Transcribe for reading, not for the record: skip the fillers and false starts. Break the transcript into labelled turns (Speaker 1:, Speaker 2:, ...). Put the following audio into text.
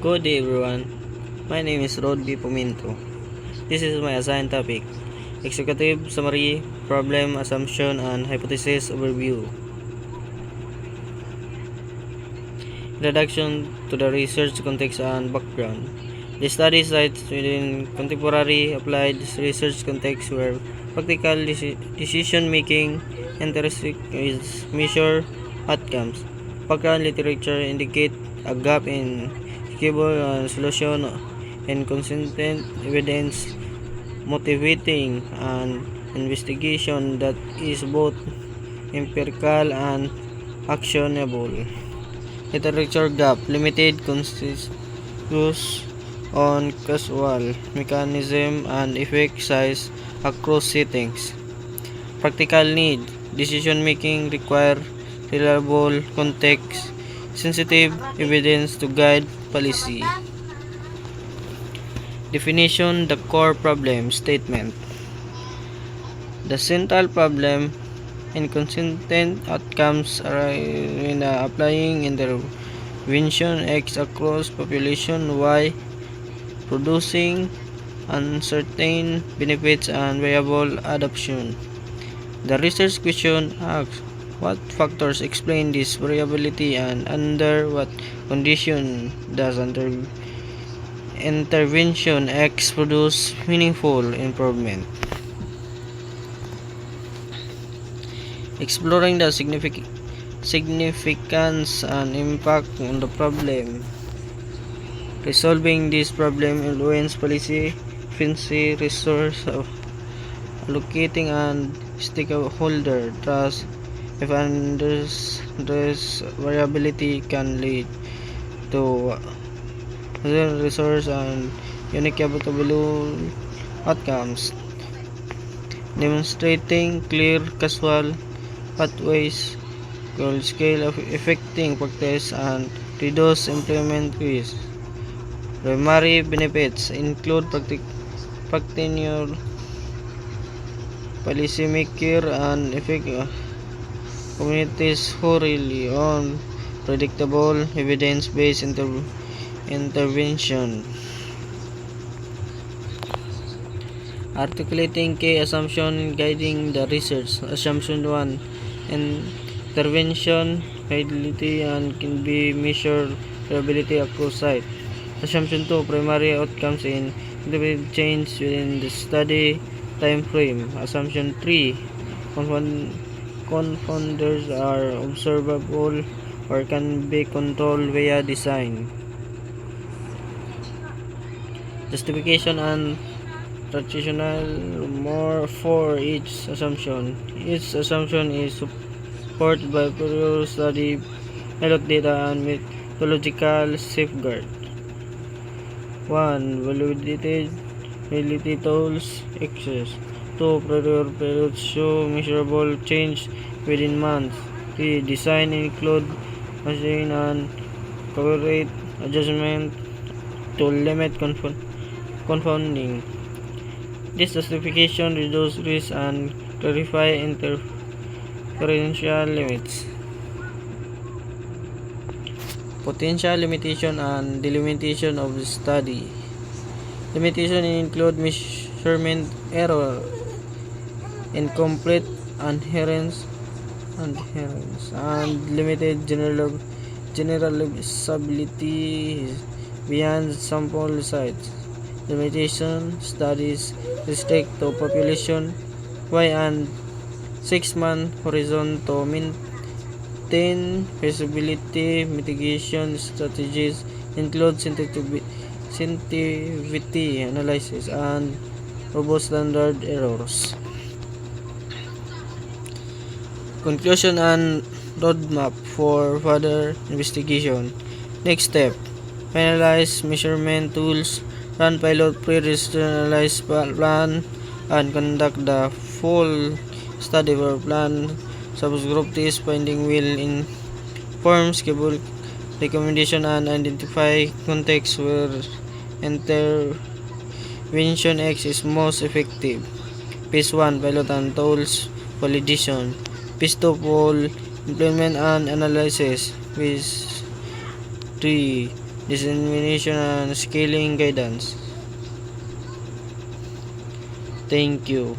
Speaker 1: Good day everyone, my name is Rod B. Puminto. This is my assigned topic, Executive Summary, Problem, Assumption, and Hypothesis Overview. Introduction to the research context and background. The study cites within contemporary applied research context where practical decision-making intersect with measure outcomes. Background literature indicate a gap in solution and consistent evidence motivating an investigation that is both empirical and actionable. Literature gap, limited consensus on causal mechanism and effect size across settings. Practical need, decision making require reliable context sensitive evidence to guide policy. Definition, the core problem statement. The central problem inconsistent outcomes are in applying intervention X across population Y, producing uncertain benefits and variable adoption. The research question asks what factors explain this variability and under what condition does intervention X produce meaningful improvement. Exploring the significance and impact on the problem. Resolving this problem influence policy, efficiency, resource allocating and stakeholder trust. If this variability can lead to resource and unique applicable outcomes, demonstrating clear causal pathways will scale of affecting practice and reduce implement risk. Primary benefits include practitioner, policymaker, and effective communities who rely on predictable evidence-based intervention. Articulating key assumption guiding the research. Assumption 1. Intervention fidelity and can be measured reliability across site. Assumption 2. Primary outcomes in individual change within the study time frame. Assumption 3. Confounders are observable or can be controlled via design. Justification and rationale more for each assumption. Each assumption is supported by prior study, pilot data, and methodological safeguard. 1. Validity tools access. 2. Prior pilots show measurable change within months. 3. Design include machine and correlate adjustment to limit confounding. This justification reduces risk and clarify interferential limits. Potential limitation and delimitation of the study. Limitation include measurement error, incomplete adherence, and limited generalizability beyond sample size. Limitation studies restrict to population Y and 6-month horizon to maintain feasibility. Mitigation strategies include sensitivity analysis and robust standard errors. Conclusion and roadmap for further investigation. Next step: finalize measurement tools, run pilot pre-analyze plan, and conduct the full study where plan subgroup test finding will inform schedule recommendation and identify context where intervention X is most effective. Phase 1 pilot and tools validation. Phase 2 full implement and analysis. Phase 3 dissemination and scaling guidance. Thank you.